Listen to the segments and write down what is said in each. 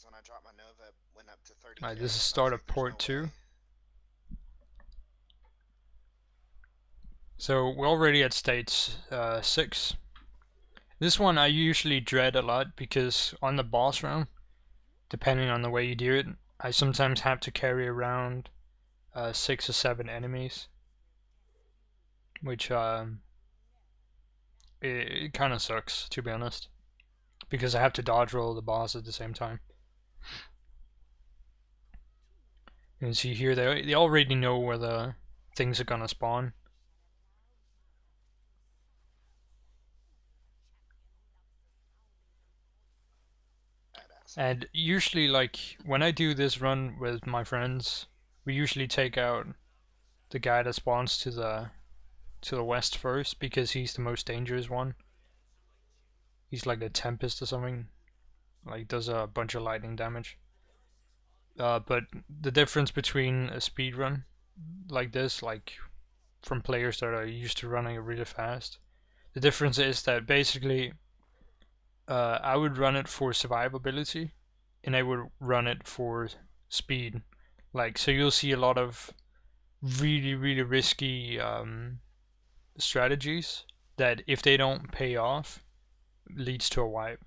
when I dropped my Nova, it went up to 30k. Alright, this is And I was start like, of there's port no 2. way. So we're already at stage 6. This one I usually dread a lot because on the boss round, depending on the way you do it, I sometimes have to carry around 6 or 7 enemies, which it kind of sucks, to be honest, because I have to dodge roll the boss at the same time. You can see here they already know where the things are gonna spawn. Badass. And usually, like, when I do this run with my friends, we usually take out the guy that spawns to the west first because he's the most dangerous one. He's like a Tempest or something, like does a bunch of lightning damage. But the difference between a speed run like this, like from players that are used to running it really fast, the difference is that basically I would run it for survivability and I would run it for speed. Like, so you'll see a lot of really risky strategies that if they don't pay off leads to a wipe.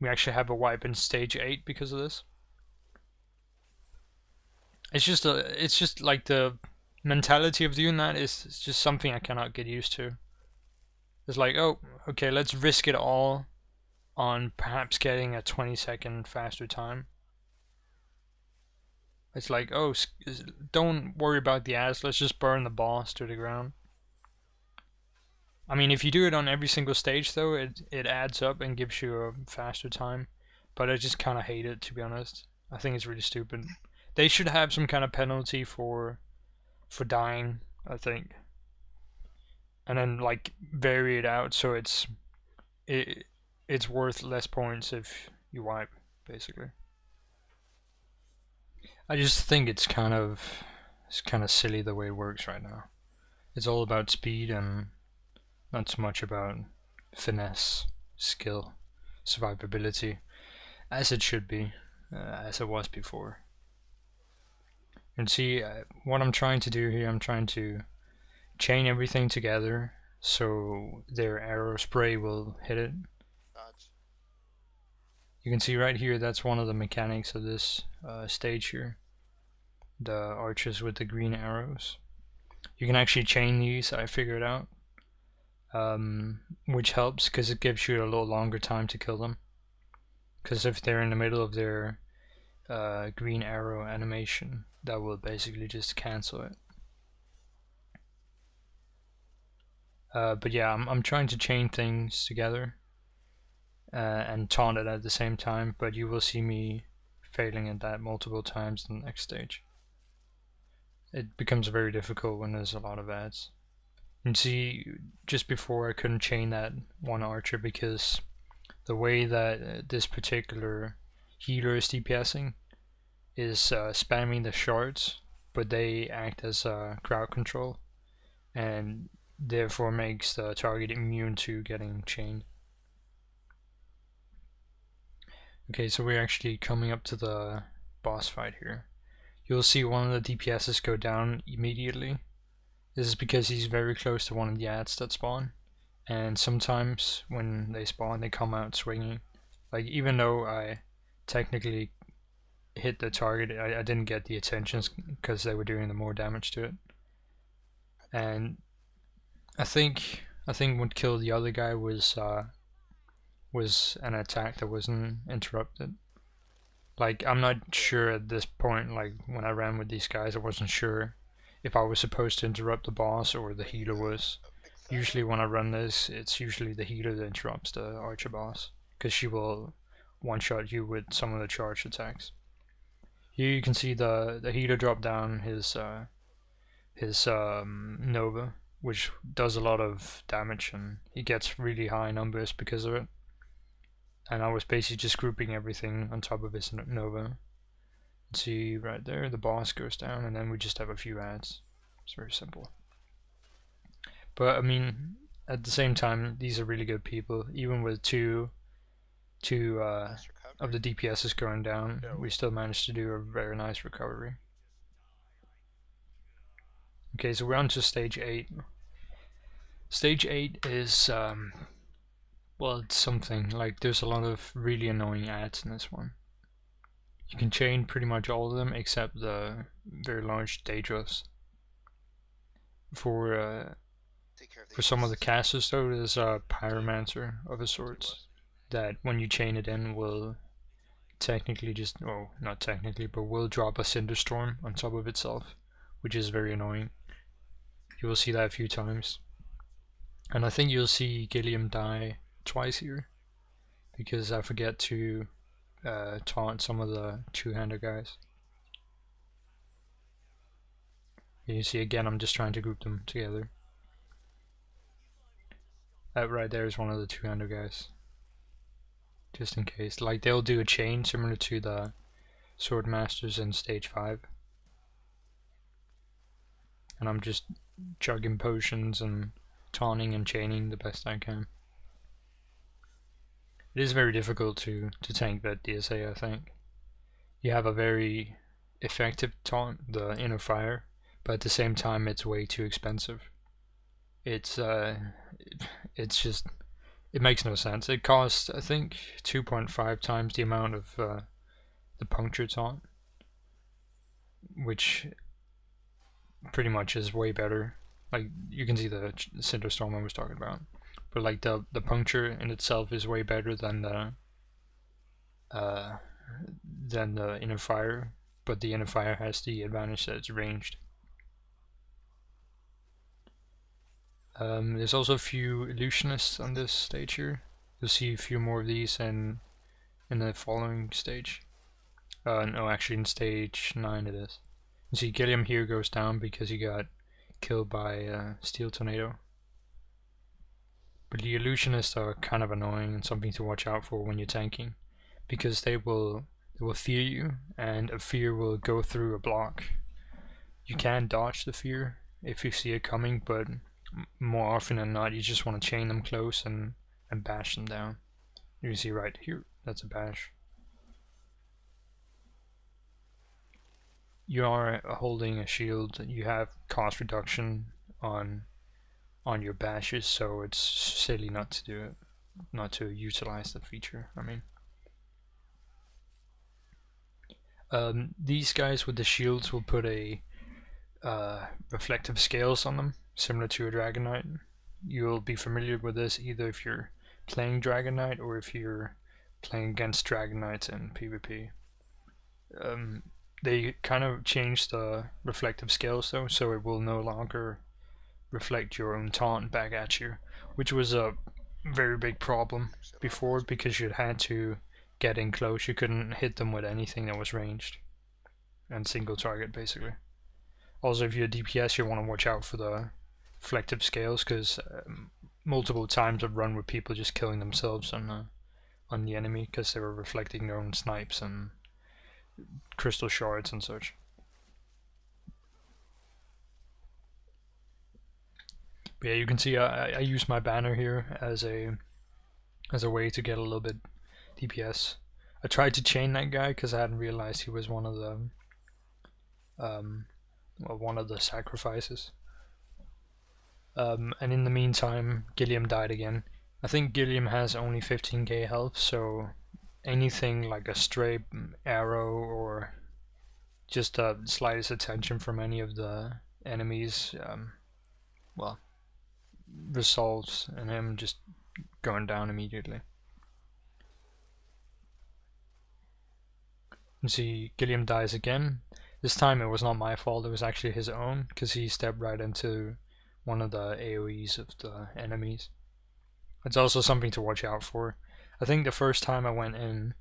We actually have a wipe in stage 8 because of this. It's just like the mentality of doing that is just something I cannot get used to. It's like, oh, okay, let's risk it all on perhaps getting a 20-second faster time. It's like, oh, don't worry about the ads, let's just burn the boss to the ground. I mean, if you do it on every single stage though, it adds up and gives you a faster time. But I just kind of hate it, to be honest. I think it's really stupid. They should have some kind of penalty for dying, I think. And then like vary it out so it's worth less points if you wipe, basically. I just think it's kind of silly the way it works right now. It's all about speed and not so much about finesse, skill, survivability, as it should be, as it was before. You can see what I'm trying to do here. I'm trying to chain everything together so their arrow spray will hit it. Dodge. You can see right here that's one of the mechanics of this stage here. The archers with the green arrows. You can actually chain these, I figured out. Which helps because it gives you a little longer time to kill them. Because if they're in the middle of their green arrow animation, that will basically just cancel it. But yeah, I'm trying to chain things together and taunt it at the same time, but you will see me failing at that multiple times in the next stage. It becomes very difficult when there's a lot of ads. You can see just before I couldn't chain that one archer because the way that this particular healer is DPSing is spamming the shards, but they act as crowd control and therefore makes the target immune to getting chained. Okay, so we're actually coming up to the boss fight here. You'll see one of the DPSs go down immediately. This is because he's very close to one of the ads that spawn, and sometimes when they spawn they come out swinging. Like, even though I technically hit the target, I didn't get the attentions because they were doing the more damage to it. And I think what killed the other guy was an attack that wasn't interrupted. Like, I'm not sure at this point, like when I ran with these guys, I wasn't sure if I was supposed to interrupt the boss or the healer was. Usually when I run this, it's usually the healer that interrupts the archer boss, because she will one-shot you with some of the charged attacks. Here you can see the healer drop down his Nova, which does a lot of damage, and he gets really high numbers because of it. And I was basically just grouping everything on top of his Nova. See right there, the boss goes down, and then we just have a few ads. It's very simple. But I mean, at the same time, these are really good people. Even with two of the DPS is going down, we still managed to do a very nice recovery. Okay, so we're on to stage 8. Stage 8 is, well, it's something, like there's a lot of really annoying ads in this one. You can chain pretty much all of them except the very large Daedrus. For some of the casters though, there's a Pyromancer of a sort that when you chain it in will technically just, well, not technically, but will drop a Cinderstorm on top of itself, which is very annoying. You will see that a few times. And I think you'll see Gilliam die twice here, because I forget to taunt some of the two-hander guys. You see again, I'm just trying to group them together. That right there is one of the two-hander guys. Just in case. Like, they'll do a chain similar to the Sword Masters in stage 5. And I'm just chugging potions and taunting and chaining the best I can. It is very difficult to tank that DSA, I think. You have a very effective taunt, the Inner Fire, but at the same time it's way too expensive. It's just, it makes no sense. It costs, I think, 2.5 times the amount of the puncture taunt, which pretty much is way better. Like, you can see the Cinderstorm I was talking about, but like the puncture in itself is way better than the Inner Fire, but the Inner Fire has the advantage that it's ranged. There's also a few illusionists on this stage here. You'll see a few more of these in the following stage. No, actually in stage 9 it is. You see Gilliam here goes down because he got killed by Steel Tornado. But the illusionists are kind of annoying and something to watch out for when you're tanking, because they will fear you, and a fear will go through a block. You can dodge the fear if you see it coming, but more often than not you just want to chain them close and bash them down. You see right here, that's a bash. You are holding a shield, you have cost reduction on your bashes, so it's silly not to do it, not to utilize that feature. I mean, these guys with the shields will put a reflective scales on them, similar to a Dragon Knight. You'll be familiar with this either if you're playing Dragon Knight or if you're playing against Dragon Knights in PvP. They kind of changed the reflective scales though, so it will no longer reflect your own taunt back at you, which was a very big problem before, because you had to get in close. You couldn't hit them with anything that was ranged and single target basically. Also, if you're a DPS, you want to watch out for the reflective scales, because multiple times I've run with people just killing themselves on the enemy because they were reflecting their own snipes and crystal shards and such. But yeah, you can see I use my banner here as a way to get a little bit DPS. I tried to chain that guy because I hadn't realized he was one of the sacrifices. And in the meantime, Gilliam died again. I think Gilliam has only 15k health, so anything like a stray arrow or just the slightest attention from any of the enemies, well, results in him just going down immediately. You see Gilliam dies again. This time it was not my fault, it was actually his own, because he stepped right into one of the AoEs of the enemies. It's also something to watch out for. I think the first time I went in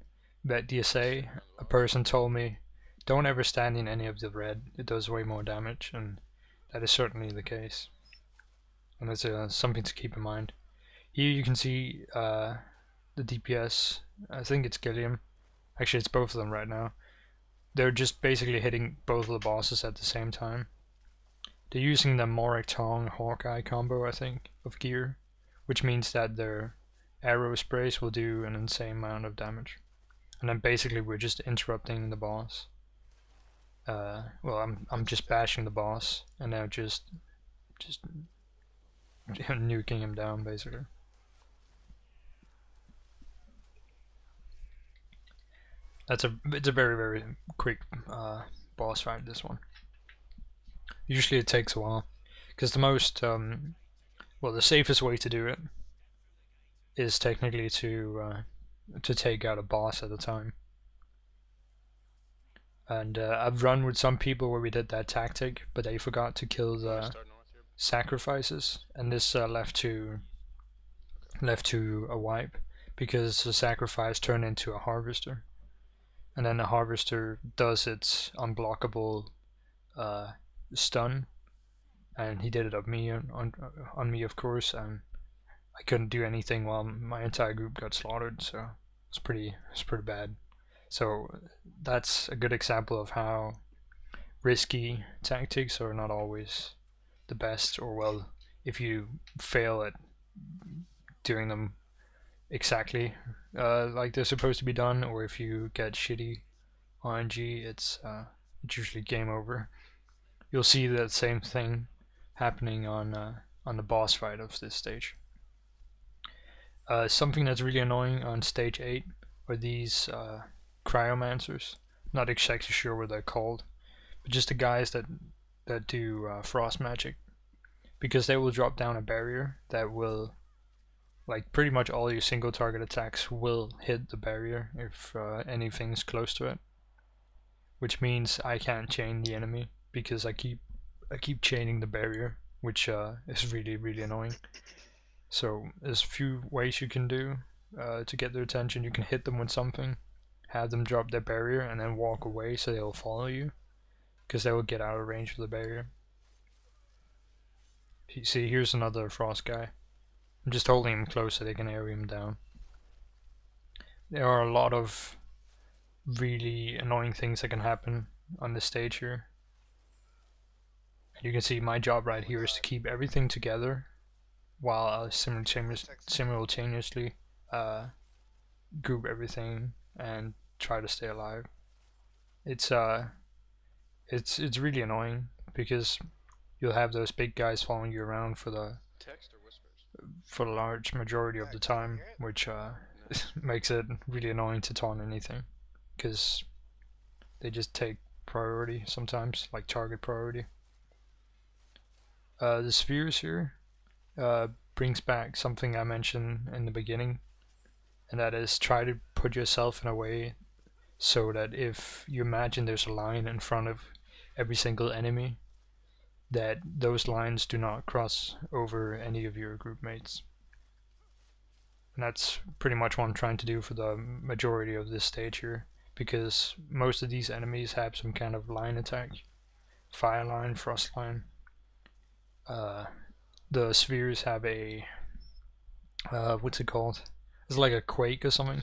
Vet DSA, a person told me, don't ever stand in any of the red, it does way more damage, and that is certainly the case. And it's something to keep in mind. Here you can see the DPS, I think it's Gilliam, actually it's both of them right now. They're just basically hitting both of the bosses at the same time. They're using the Morik Tong Hawkeye combo, I think, of gear, which means that their arrow sprays will do an insane amount of damage. and then basically we're just interrupting the boss. Well, I'm just bashing the boss, and now just nuking him down basically. It's a very quick boss fight, this one. Usually it takes a while, because the most well, the safest way to do it is technically to take out a boss at a time. And I've run with some people where we did that tactic, but they forgot to kill the sacrifices, and this left to a wipe, because the sacrifice turned into a harvester, and then the harvester does its unblockable stun, and he did it on me, of course, and I couldn't do anything while my entire group got slaughtered, so it's pretty bad. So that's a good example of how risky tactics are not always the best, or well, if you fail at doing them exactly like they're supposed to be done, or if you get shitty RNG, it's usually game over. You'll see that same thing happening on the boss fight of this stage. Something that's really annoying on stage 8 are these cryomancers. Not exactly sure what they're called, but just the guys that do frost magic, because they will drop down a barrier that will, like, pretty much all your single target attacks will hit the barrier if anything's close to it, which means I can't chain the enemy because I keep chaining the barrier, which is really annoying. So there's a few ways you can do to get their attention. You can hit them with something, have them drop their barrier, and then walk away so they'll follow you, because they will get out of range of the barrier. See, here's another frost guy. I'm just holding him close so they can area him down. There are a lot of really annoying things that can happen on this stage here. And you can see my job right here is to keep everything together while I simultaneously group everything and try to stay alive. It's really annoying, because you'll have those big guys following you around for the large majority of the time, which makes it really annoying to taunt anything, because they just take priority sometimes, like target priority. The spheres here brings back something I mentioned in the beginning, and that is try to put yourself in a way so that if you imagine there's a line in front of every single enemy, that those lines do not cross over any of your group mates. And that's pretty much what I'm trying to do for the majority of this stage here, because most of these enemies have some kind of line attack. Fire line, frost line. The spheres have a what's it called? It's like a quake or something,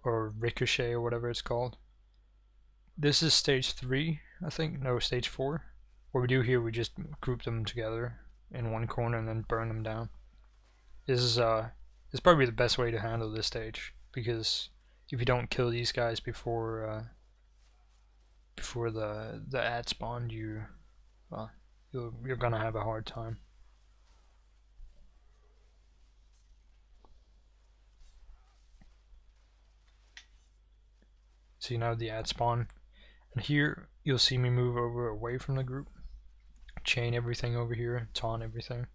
or ricochet or whatever it's called. This is stage 3, I think. No, stage 4. What we do here, we just group them together in one corner and then burn them down. This is probably the best way to handle this stage, because if you don't kill these guys before the ad spawn, you're gonna have a hard time. See, now the ad spawn, and here you'll see me move over away from the group, chain everything over here, taunt everything.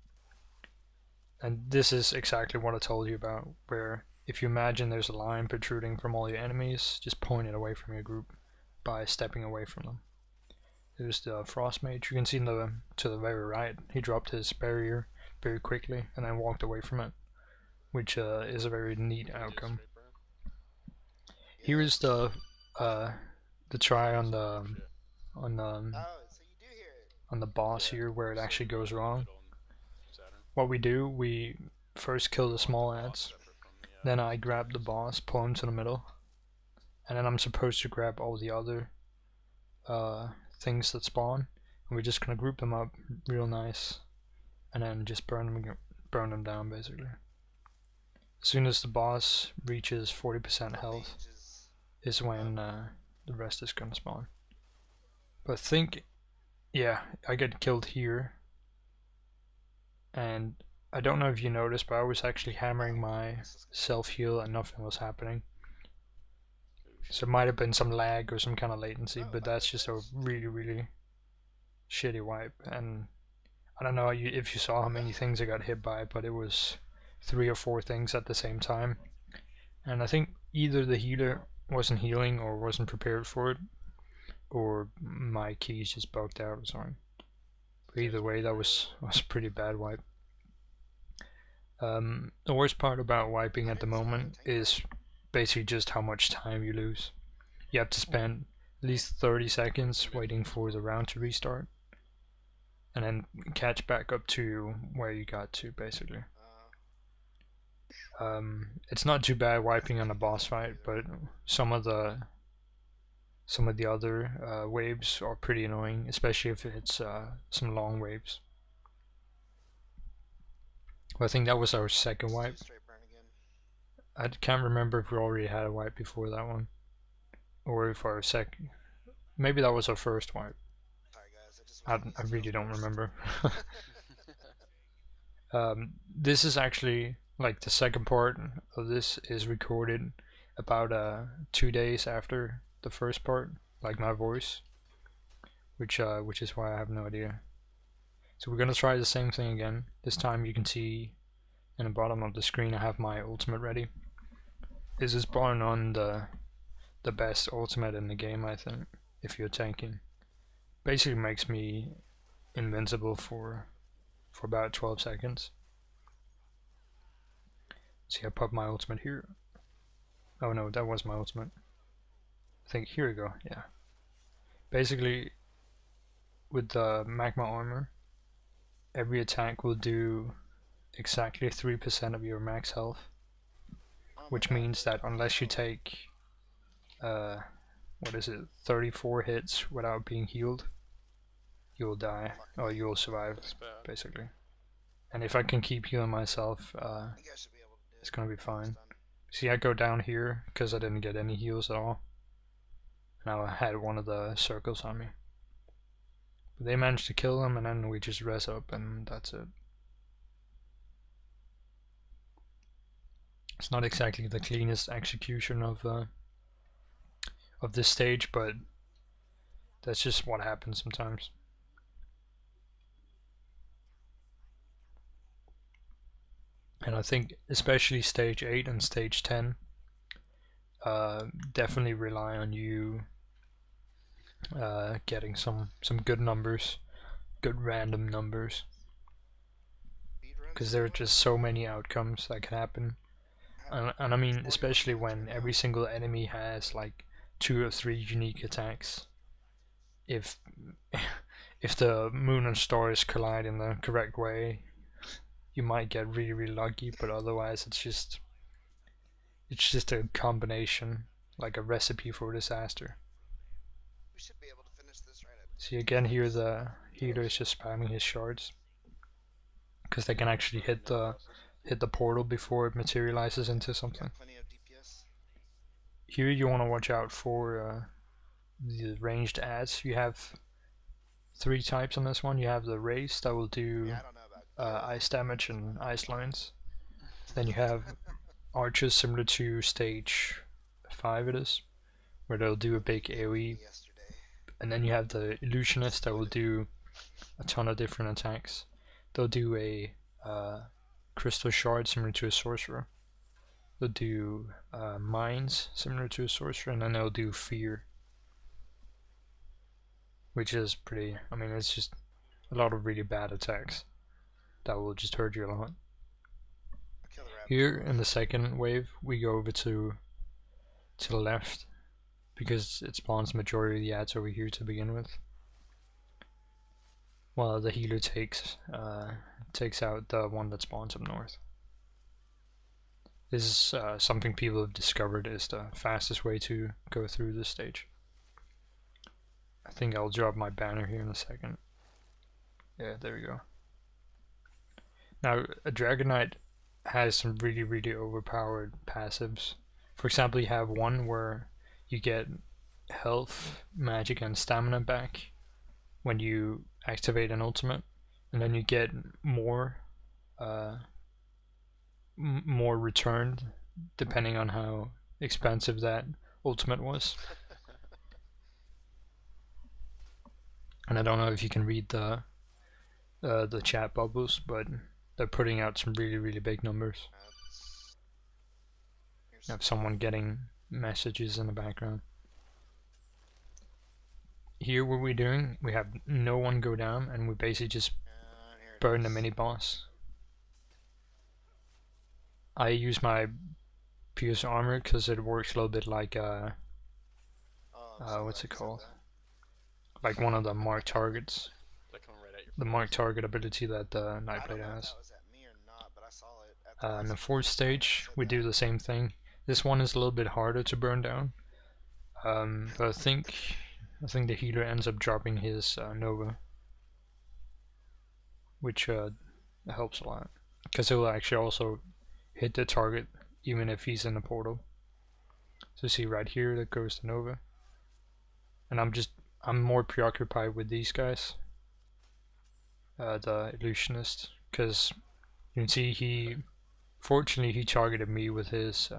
And this is exactly what I told you about, where if you imagine there's a line protruding from all your enemies, just point it away from your group by stepping away from them. There's the frost mage. You can see to the very right, he dropped his barrier very quickly and then walked away from it, which is a very neat outcome. Here is the try on the boss here, where it actually goes wrong. What we do, we first kill the small ads, then I grab the boss, pull him to the middle, and then I'm supposed to grab all the other things that spawn, and we're just gonna group them up real nice, and then just burn them down basically. As soon as the boss reaches 40% health, is when the rest is gonna spawn. But I think, yeah, I get killed here, and I don't know if you noticed, but I was actually hammering my self-heal and nothing was happening. So it might have been some lag or some kind of latency, but that's just a really shitty wipe. And I don't know if you saw how many things I got hit by, but it was 3 or 4 things at the same time. And I think either the healer wasn't healing or wasn't prepared for it, or my keys just bugged out or something. But either way, that was a pretty bad wipe. The worst part about wiping at the moment is basically just how much time you lose. You have to spend at least 30 seconds waiting for the round to restart, and then catch back up to where you got to, basically. It's not too bad wiping on a boss fight, but some of the other waves are pretty annoying, especially if it's some long waves. Well, I think that was our second wipe. I can't remember if we already had a wipe before that one, or if our second. Maybe that was our first wipe. I really don't remember. This is actually like the second part of this is recorded about 2 days after the first part, like my voice, which is why I have no idea. So we're gonna try the same thing again. This time you can see in the bottom of the screen I have my ultimate ready. This is born on the best ultimate in the game, I think, if you're tanking. Basically makes me invincible for about 12 seconds. See, I pop my ultimate here. Oh no, that was my ultimate. I think here we go, yeah. Basically, with the magma armor, every attack will do exactly 3% of your max health, which means that unless you take what is it, 34 hits without being healed, you'll die, or you'll survive, basically. And if I can keep healing myself, it's gonna be fine. See, I go down here because I didn't get any heals at all. Now I had one of the circles on me. But they managed to kill him, and then we just res up, and that's it. It's not exactly the cleanest execution of this stage, but that's just what happens sometimes. And I think especially stage 8 and stage 10 definitely rely on you getting some good numbers, good random numbers, because there are just so many outcomes that can happen. And I mean, especially when every single enemy has like 2 or 3 unique attacks. If the moon and stars collide in the correct way, you might get really lucky, but otherwise it's just a combination, like a recipe for disaster. We should be able to finish this right at. See, again here the healer is just spamming his shards, because they can actually hit the portal before it materializes into something. Here you want to watch out for the ranged adds. You have 3 types on this one. You have the race that will do ice damage and ice lines. Then you have archers similar to stage 5 it is, where they'll do a big AoE. And then you have the illusionist that will do a ton of different attacks. They'll do a crystal shard similar to a sorcerer. They'll do mines similar to a sorcerer, and then they'll do fear, which is pretty, I mean, it's just a lot of really bad attacks that will just hurt you a lot. Here in the second wave we go over to the left, because it spawns the majority of the ads over here to begin with, while the healer takes out the one that spawns up north. This is something people have discovered is the fastest way to go through this stage. I think I'll drop my banner here in a second. Yeah, there we go. Now, a Dragon Knight has some really overpowered passives. For example, you have one where you get health, magic, and stamina back when you activate an ultimate, and then you get more more returned depending on how expensive that ultimate was. And I don't know if you can read the chat bubbles, but they're putting out some really big numbers. I have someone getting messages in the background. Here what we're doing, we have no one go down, and we basically just burn the mini boss. I use my pierce armor because it works a little bit like what's it called? Like one of the mark targets. The mark target ability that the Nightblade has. In the fourth stage, we do the same thing. This one is a little bit harder to burn down, but I think the healer ends up dropping his Nova, which helps a lot, because it will actually also hit the target even if he's in the portal. So see right here, that goes to Nova, and I'm more preoccupied with these guys, the illusionist, because you can see fortunately he targeted me with his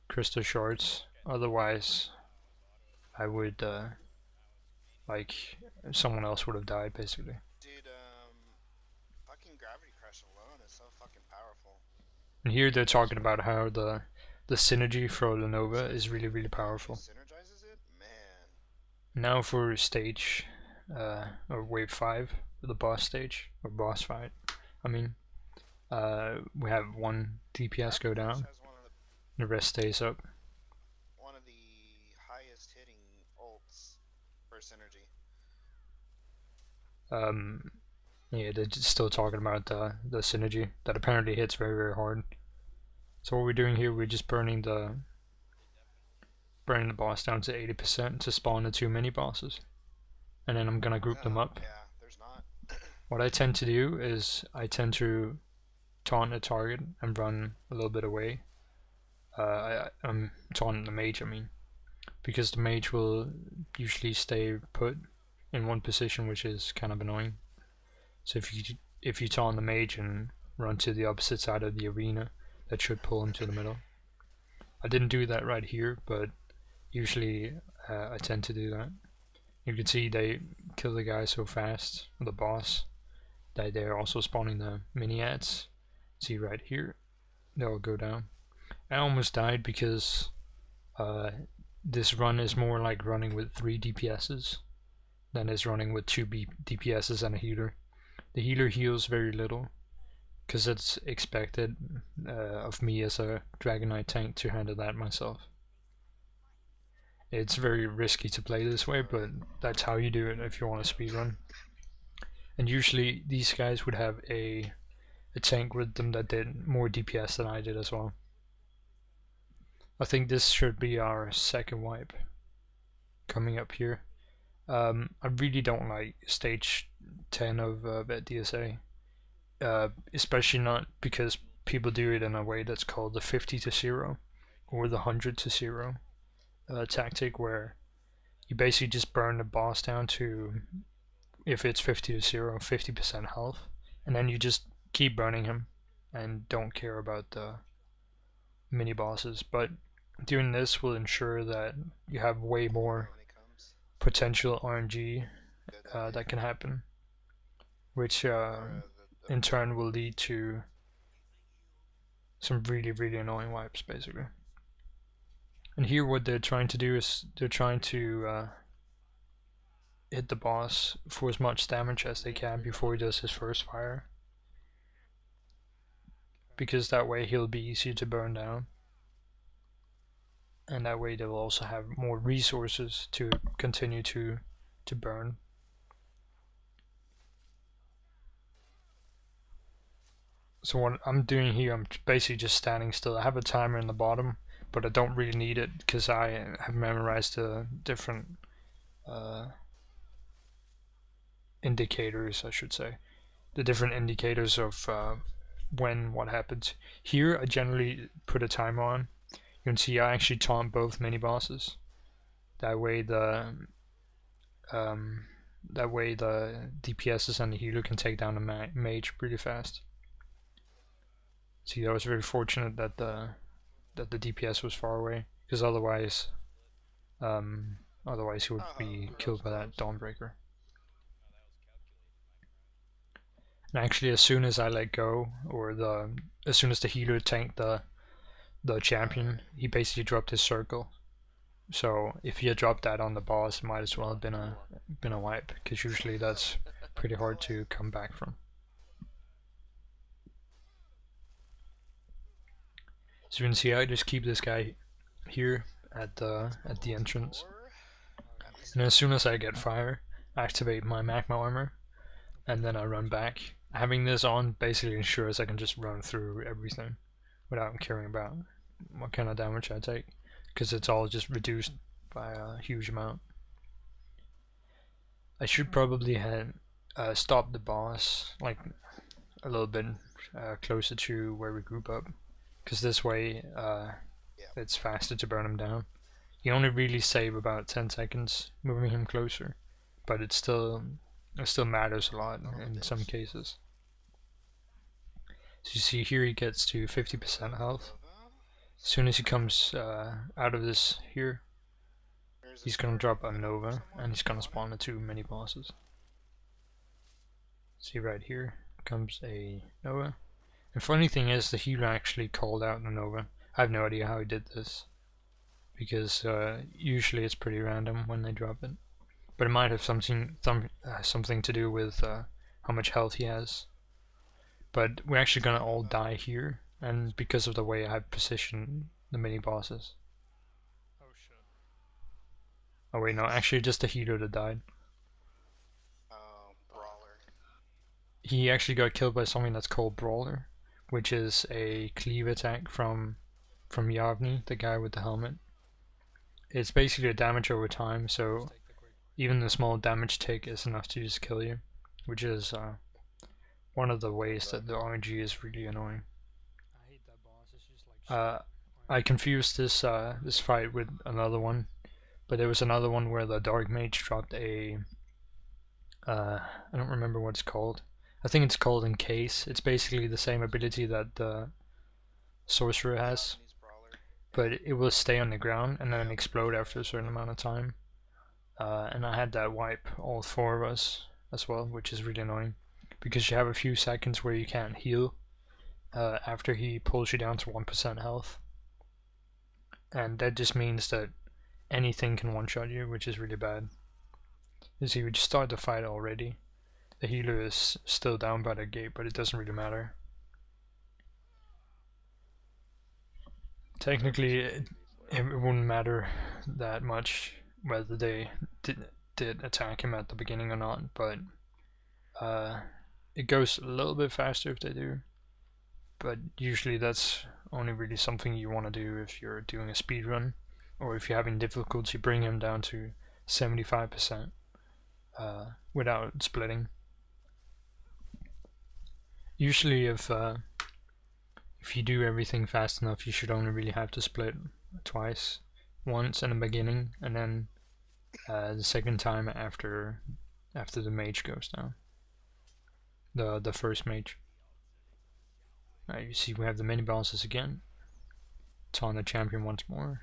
crystal shards. Otherwise, I would like someone else would have died basically. Dude, fucking Gravity Crush alone is so fucking powerful. And here they're talking about how the synergy for Lenova is really powerful. Synergizes it? Man. Now for stage or wave 5, the boss stage or boss fight. I mean, we have one DPS go down, the rest stays up. One of the highest hitting ults for synergy. Yeah, they're still talking about the synergy that apparently hits very hard. So what we're doing here, we're just burning the boss down to 80% to spawn the 2 mini bosses, and then I'm gonna group them up. Yeah, there's not. What I tend to do is I tend to taunt a target and run a little bit away. I'm taunting the mage, I mean, because the mage will usually stay put in one position, which is kind of annoying. So if you taunt the mage and run to the opposite side of the arena, that should pull him to the middle. I didn't do that right here, but usually I tend to do that. You can see they kill the guy so fast, the boss, that they're also spawning the mini ads. See right here, they'll go down. I almost died because this run is more like running with 3 DPSs than is running with 2 DPSs and a healer. The healer heals very little, because it's expected of me as a Dragon Knight tank to handle that myself. It's very risky to play this way, but that's how you do it if you want to speedrun. And usually these guys would have a tank with them that did more DPS than I did as well. I think this should be our second wipe coming up here. I really don't like stage 10 of Vet DSA, especially not because people do it in a way that's called the 50 to 0 or the 100 to 0 tactic, where you basically just burn the boss down to, if it's 50 to 0, 50% health, and then you just keep burning him and don't care about the mini bosses. But doing this will ensure that you have way more potential RNG that can happen, which in turn will lead to some really annoying wipes basically. And here what they're trying to do is they're trying to hit the boss for as much damage as they can before he does his first fire, because that way he'll be easier to burn down, and that way they'll also have more resources to continue to burn. So what I'm doing here, I'm basically just standing still. I have a timer in the bottom, but I don't really need it because I have memorized the different indicators, I should say. The different indicators of when what happens. Here I generally put a timer on. You can see I actually taunt both mini bosses. That way the DPSs and the healer can take down the mage pretty fast. See, I was very fortunate that the DPS was far away, because otherwise he would be killed by that Dawnbreaker. And actually, as soon as I let go, or as soon as the healer tanked the champion, he basically dropped his circle. So if he had dropped that on the boss, it might as well have been a wipe, because usually that's pretty hard to come back from. So you can see I just keep this guy here at the entrance, and as soon as I get fire, I activate my magma armor, and then I run back. Having this on basically ensures I can just run through everything without caring about what kind of damage I take, because it's all just reduced by a huge amount. I should probably have stopped the boss like a little bit closer to where we group up, because this way it's faster to burn him down. You only really save about 10 seconds moving him closer, but it still matters a lot in some cases. So you see here he gets to 50% health. As soon as he comes out of this here, he's gonna drop a Nova, and he's gonna spawn the 2 mini bosses. See right here comes a Nova. And funny thing is, the healer actually called out the Nova. I have no idea how he did this, because usually it's pretty random when they drop it. But it might have something to do with how much health he has. But we're actually gonna all die here, and because of the way I positioned the mini bosses. Oh shit. Oh wait, no, actually just the healer that died. Brawler. He actually got killed by something that's called Brawler, which is a cleave attack from Yavni, the guy with the helmet. It's basically a damage over time, so even the small damage take is enough to just kill you, which is one of the ways that the RNG is really annoying. I hate that boss. It's just like I confused this this fight with another one, but there was another one where the Dark Mage dropped a I don't remember what it's called. I think it's called Encase. It's basically the same ability that the Sorcerer has, but it will stay on the ground and then explode after a certain amount of time. And I had that wipe all 4 of us as well, which is really annoying, because you have a few seconds where you can't heal after he pulls you down to 1% health, and that just means that anything can one-shot you, which is really bad. You see, we just started the fight already. The healer is still down by the gate, but it doesn't really matter. Technically, it wouldn't matter that much whether they did attack him at the beginning or not, but it goes a little bit faster if they do. But usually that's only really something you want to do if you're doing a speedrun, or if you're having difficulty bring him down to 75% without splitting. Usually if you do everything fast enough, you should only really have to split twice. Once in the beginning, and then the second time after the mage goes down. The first mage. You see we have the mini bosses again. Taunt the champion once more.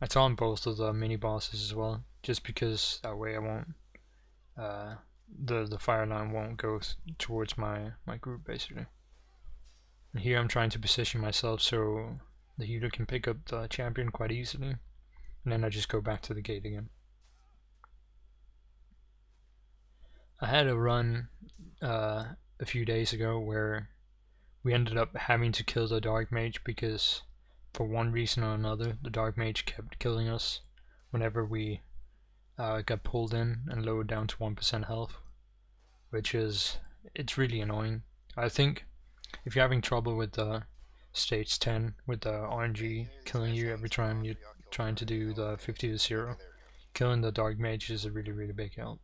I taunt both of the mini bosses as well, just because that way I won't the fire line won't go towards my group basically. And here I'm trying to position myself so the healer can pick up the champion quite easily, and then I just go back to the gate again. I had a run a few days ago where we ended up having to kill the Dark Mage because for one reason or another the Dark Mage kept killing us whenever we got pulled in and lowered down to 1% health, it's really annoying. I think if you're having trouble with the stage 10 with the RNG killing you every time you're trying to do the 50 to 0, killing the Dark Mage is a really big help.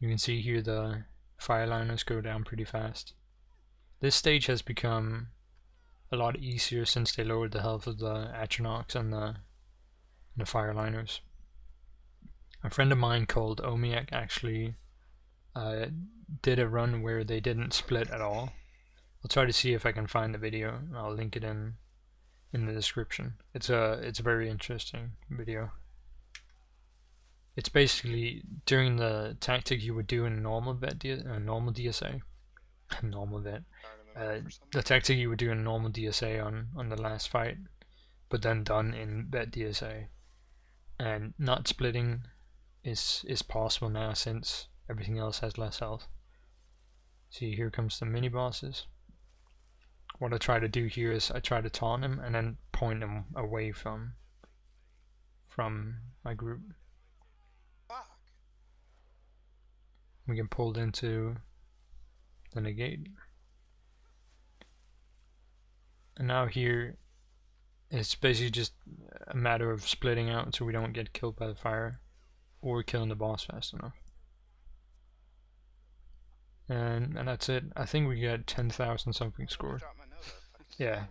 You can see here the fire liners go down pretty fast. This stage has become a lot easier since they lowered the health of the astronauts and the fireliners. A friend of mine called Omiak actually did a run where they didn't split at all. I'll try to see if I can find the video, and I'll link it in the description. It's a very interesting video. It's basically during the tactic you would do in normal normal DSA. Normal vet. The tactic you would do in normal DSA on the last fight, but then done in vet DSA. And not splitting is possible now since everything else has less health. See, here comes the mini bosses. What I try to do here is I try to taunt him and then point him away from my group. We get pulled into the negate. And now here it's basically just a matter of splitting out so we don't get killed by the fire or killing the boss fast enough. And that's it. I think we got 10,000 something score. Yeah,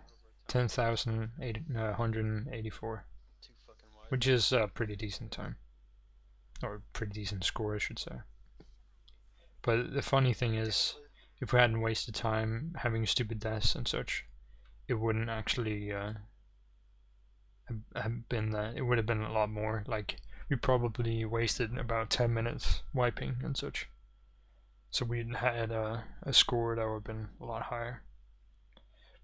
10,184, which is a pretty decent time, or pretty decent score, I should say. But the funny thing is, if we hadn't wasted time having stupid deaths and such, it wouldn't actually have been that. It would have been a lot more. Like, we probably wasted about 10 minutes wiping and such. So we'd had a score that would have been a lot higher.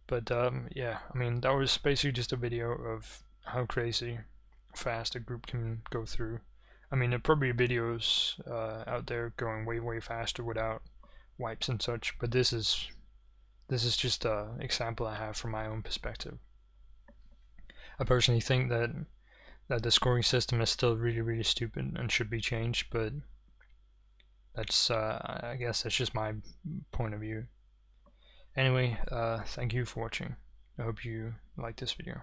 But yeah, I mean, that was basically just a video of how crazy fast a group can go through. I mean, there are probably videos out there going way faster without wipes and such, but this is just an example I have from my own perspective. I personally think that the scoring system is still really stupid and should be changed, but that's I guess that's just my point of view. Anyway, thank you for watching. I hope you liked this video.